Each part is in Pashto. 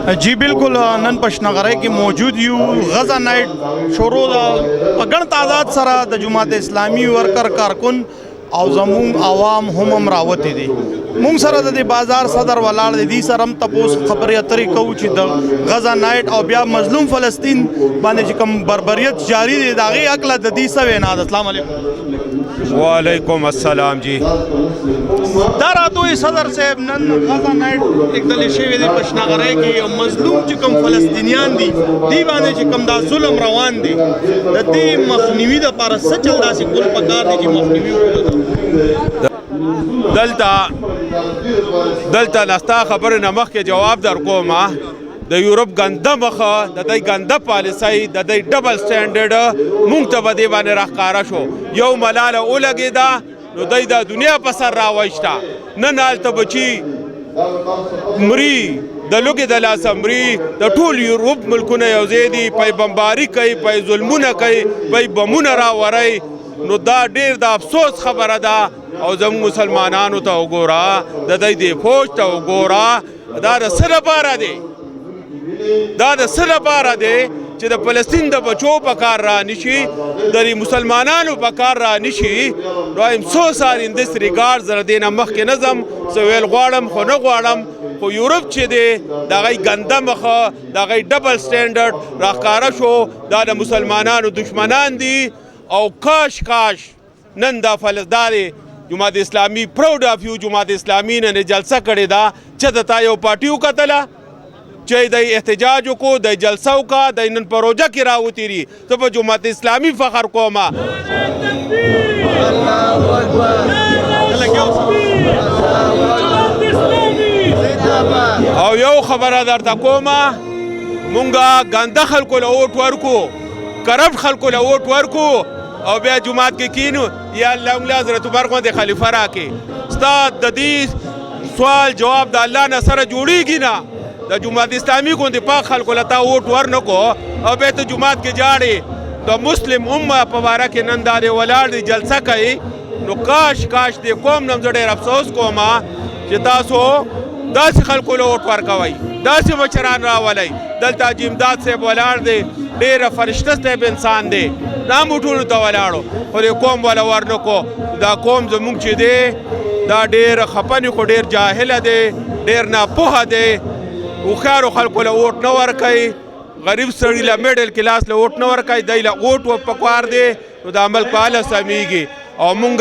जी बिल्कुल नन पशनगरे की मौजूद यू गजा नाइट शोरो गण तादाद सरा द जुमात इस्लामी वर्कर कारकुन और जमूंग आवाम हम अमरावती दी मुंग सरा द बाजार सदर वलाड़ दी सरम तपोस खबर अतरी कौच द गजा नाइट और ब्या मजलूम फ़लस्तीन बाने कम बर्बरियत जारी दे दागे अकला द दी सवे नाद अस्सलाम वालेकुम। वालेकुम अस्सलाम जी। दारा तो सदर से नन गजा नाइट एक दल शेवे दे पशना करे कि मजलूम चिकम फ़लस्तीनियान दी बाने चिकम दा जुल्म रवान दी द दी मखनीवी द पार सचल दा से कुल पकार दी कि मखनीवी دلته نستا خبر نمخ کې جواب در کومه د یورپ ګنده مخه د دې ګنده پالیسۍ د دې ډبل سټانډرډ مونږ ته به دې باندې راښکاره شو یو ملاله ولګېده نو دی د دنیا په سر راوایسته نن هلته بچي مري د لوږې د لاسه مري د ټول یورپ ملکونه یو ځای دي پی بمباري کوي پی ظلمونه کوي پی بمونه راوروي نو دا ډیر د افسوس خبره ده او زموږ مسلمانانو ته وګوره د دوی د فوج ته وګوره دا د څه لپاره دی دا د څه لپاره دی چې د فلسطین د بچو په کار را نشي د مسلمانانو په کار را نشي نو ایم سو سار ان دس ریګارډ زه د دې نه مخکې نه ځم څه ویل غواړم خو نه غواړم خو یورپ چې دی د هغوی ګنده مخه د هغوی ډبل سټینډرډ راښکاره شو دا د مسلمانانو دشمنان دي او کاش نن دا فلسطین جماعت اسلامی پراؤډ اف یو جماعت اسلامی نه جلسه کړې ده چې د تا یو پارټي وکتله چې د احتجاج وکړو د جلسه وکړه د نن پروژه کې راوتیري زه په جماعت اسلامی فخر کوم او یو خبره درته کومه مونږه ګنده خلکو له ووټ ورکو کرپټ خلکو له ووټ ورکو او بیا جماعت کې کینو یا الله موږ حضرت عمر غوندې خلیفه راکې ستا د دې سوال جواب د الله نه سره جوړیږي نه د جماعت اسلامي غوندې پاک خلکو له تا ووټ ورنکړو او بیا ته جماعت کې جاړې د مسلم امه په باره کې نن دا دی ولاړ دی جلسه کوي نو کاش د قوم نه زه ډېر افسوس کوم چې تاسو داسې خلکو له ووټ ورکوئ داسې مشران راولئ دلته حاجي امداد صاحب ولاړ دی ډېره فرشته صاحب انسان دی دا موټونو ته ولاړو خو د قوم والا ورنکړو دا قوم زموږ چې دی دا ډېر خپنې خو ډېر جاهله دی ډېر ناپوهه دی هوښیارو خلکو له ووټ نه ورکوي غریب سړي له میډل کلاس له ووټ نه ورکوي دی له ووټ پکار دی نو دا ملک په هله سمیږي او مونږ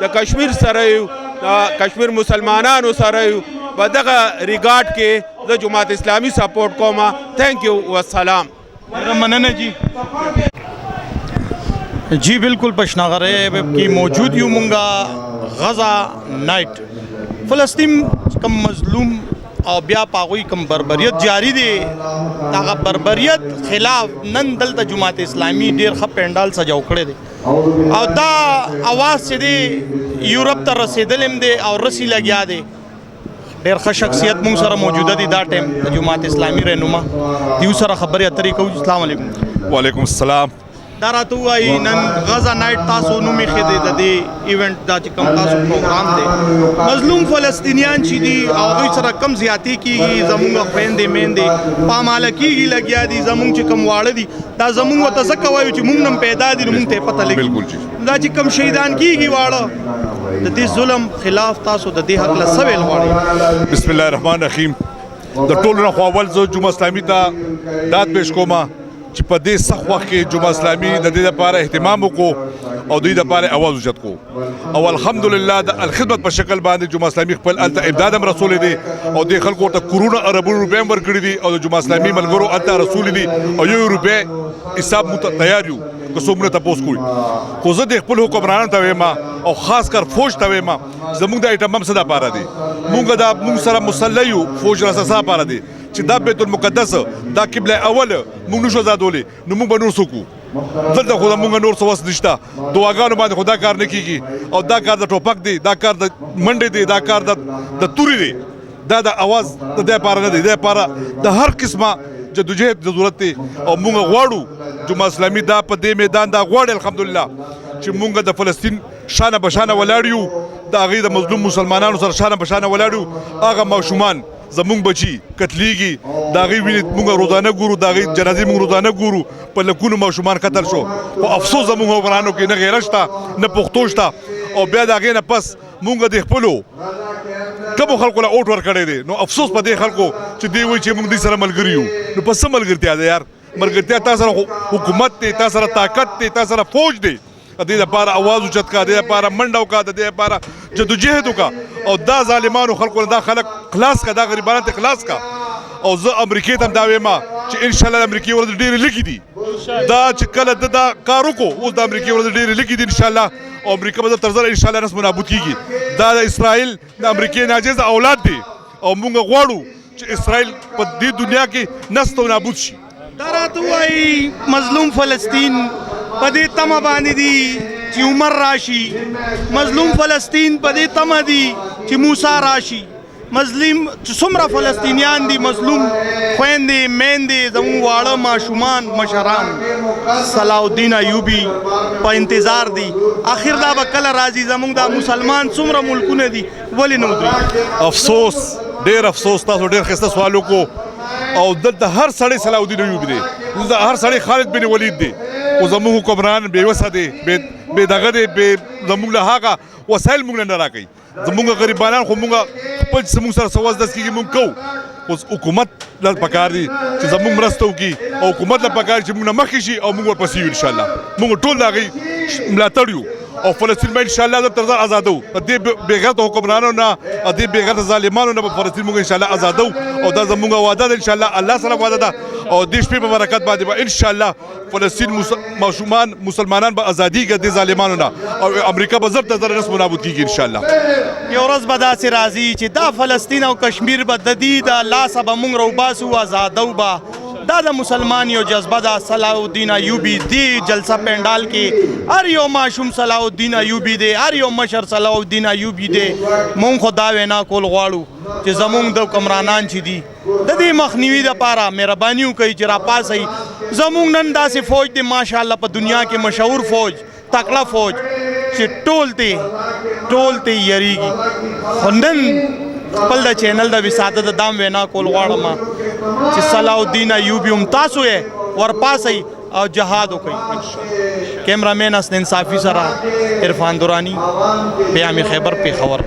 د کشمیر سره یو د کشمیر مسلمانانو سره یو په دغه ریګارډ کې د جماعت اسلامي سپورټ کوم تھینک یو والسلام مننه जी बिल्कुल पशनागरे की मौजूद यू मुंगा गजा नाइट फ़लस्तीन कम मजलूम और ब्या पागोई कम बर्बरियत जारी दे तागा बर्बरियत खिलाफ नन दलता जुमात इस्लामी डेर खप पेंडाल सजाव खड़े दे और दा आवाज़ से दे यूरोप तर रसीदलम दे और रसी लग्या दे डेर ख शख्सियत मुंग सरा मौजूदा दी दा टाइम जुमात इस्लामी रहनुमा दिव सरा खबर अतरी को अस्सलाम वालेकुम। वालेकुम अस्सलाम। दारा तो आई नन गजा नाइट तासो नुमी खिदे दे इवेंट दा चिकम तासो प्रोग्राम दे मजलूम फ़लस्तीनियान ची और दुई सरा कम ज़्यादती की ज़मूंगा फ़ेंदे मेंदे पामाला की लगिया दी ज़मूंग चिकम वाड़े दी दा ज़मूंग व तज़क्का वायु ची मुंग नम पैदा दी मुंग ते पता लगी बिल्कुल जी दा चिकम शहीदान की वाड़ा द जुल्म खिलाफ तासो द हक ला सवेल वाड़े बिस्मिल्लाहिर रहमानिर रहीम द टोल نه خپل زو جمعه اسلامي ته داد پیش کومه چې په دې سخت وخت کې جمعه اسلامي د دې لپاره اهتمام وکړو او دوی لپاره اواز اوچت کو او الحمدلله د الخدمت په شکل باندې جمعه اسلامي خپل الته امداد هم رسول دي او د خلکو ته کرونا اربونو روپیا ورکړي دي او د جمعه اسلامي ملګرو الته رسول دي او یو روپیا حساب مت تیار یو که څومره تاسو کوی خو زه د خپل حکمرانانو ته وایم او خاص کر فوج ته وایم زموږ د ایټم هم صدا پاره دي موږ سره مسلیو فوج را سره پاره دي چې دا بیت المقدس دا قبله اوله موږ نشو زادولې نو موږ به نور څوک دلته خو موږ نور څه وس نشته دعاګانو باندې خدا کار نه کیږي او دا کار د ټوپک دی دا کار د منډې دی دا کار د توري دی دا د اواز د دې پاره نه دی د پاره د هر قسمه جدوجہد ضرورت دی او موږ غواړو جمعه اسلامي دا په دې میدان دا غواړي الحمدلله چې موږ د فلسطین شانه بشانه ولاړ یو د هغې د مظلوم مسلمانانو سره شانه بشانه ولاړ یو هغه ماشومان زمونږ بچي قتلیږي د هغې وینې مونږ روزانه ګورو د هغې جنازې مونږ روزانه ګورو په لکونو ماشومان قتل شو خو افسوس زمونږ افغانانو کې نه غیرت شته نه پښتو شته او بیا د هغې نه پس مونږ د خپلو کومو خلکو له اوټ ورکړی دی نو افسوس په دې خلکو چې دوی وایي چې مونږ دوی سره ملګري یو نو په څه ملګرتیا ده یار ملګرتیا تا سره حکومت دی تا سره طاقت دی تا سره فوج دی د دې لپاره اواز اوچت کا د دې لپاره منډه وکړه د دې لپاره جدوجهد وکړه او دا ظالمانو خلکو دا خلک خلاص کا دا غریبانو ته خلاص کا او زه امریکې ته هم دا وایم چې انشاءالله د امریکې ورځې ډېرې لږې دي دا چې کله د دا کار وکړو اوس د امریکې ورځې ډېرې لږې دي انشاءالله او امریکا به تر ځله انشاءالله نسم نابود کېږي دا د اسرائیل د امریکې ناجیزه اولاد دی او موږ غواړو چې اسرائیل په دې دنیا کې نست او نابود شي دا راته وایي مظلوم فلسطین په دې تمه باندې دي چې عمر راشي مظلوم فلسطین په دې تمه دي چې موسی راشي مظلوم چې څومره فلسطینیان دي مظلوم خویندې میندې زموږ واړه ماشومان مشران صلاح الدین ایوبي په انتظار دي آخر دا به کله راځي زموږ دا مسلمان څومره ملکونه دي ولې نه ودرېږي افسوس ډېر افسوس تاسو ډېر ښایسته سوال وکړو او دلته هر سړی صلاح الدین ایوبي دی دلته هر سړی خالد بن ولید دی خو زموږ حکمران بېوسه دی بې دغه دی زموږ له هغه وسایل موږ له نه راکوي زموږ غریبانان خو موږ خپل چې زموږ سره څه وزدس کېږي موږ کوو اوس حکومت له پکار دي چې زموږ مرسته وکړي او حکومت له پکار چې موږ نه مخکې شي او موږ ورپسې یو انشاءالله موږ ټول د هغې ملاتړ یو او فلسطین به انشاءالله تر ځان ازادو د دې بېغیرته حکمرانانو نه د دې بېغیرته ظالمانو نه به فلسطین موږ انشاءالله ازادو او دا زموږ وعده ده انشاءالله الله سره وعده ده او دې شپې په برکت باندې به انشاءالله فلسطین ماشومان مسلمانان به ازادیږي د ظالمانو نه او امریکا به زر تر زره نسم نابود کېږي انشاءالله یو ورځ به داسې راځي چې دا فلسطین او کشمیر به د دې د لاسه به موږ راوباسو ازادو به دا د مسلمان یو جذبه ده صلاح الدین ایوبي دې جلسه پنډال کې هر یو ماشوم صلاح الدین ایوبي دی هر یو مشر صلاح الدین ایوبي دی مونږ خو دا وینا کول غواړو چې زمونږ د حکمرانان چې دي د دې مخنیوي دپاره مهرباني وکړئ چې راپاڅئ زمونږ نن داسې فوج دی ماشاءالله په دنیا کې مشهور فوج تکړه فوج چې ټول ته یریږي خو نن خپل د چینل د وسادت د دام وینا کول غواړم چې صلاح الدین ایوبي هم تاسو یې ورپاسئ او جهاد وکړئ کیمرامین حسن انصافي سره عرفان دورانی پیام خیبر پیښور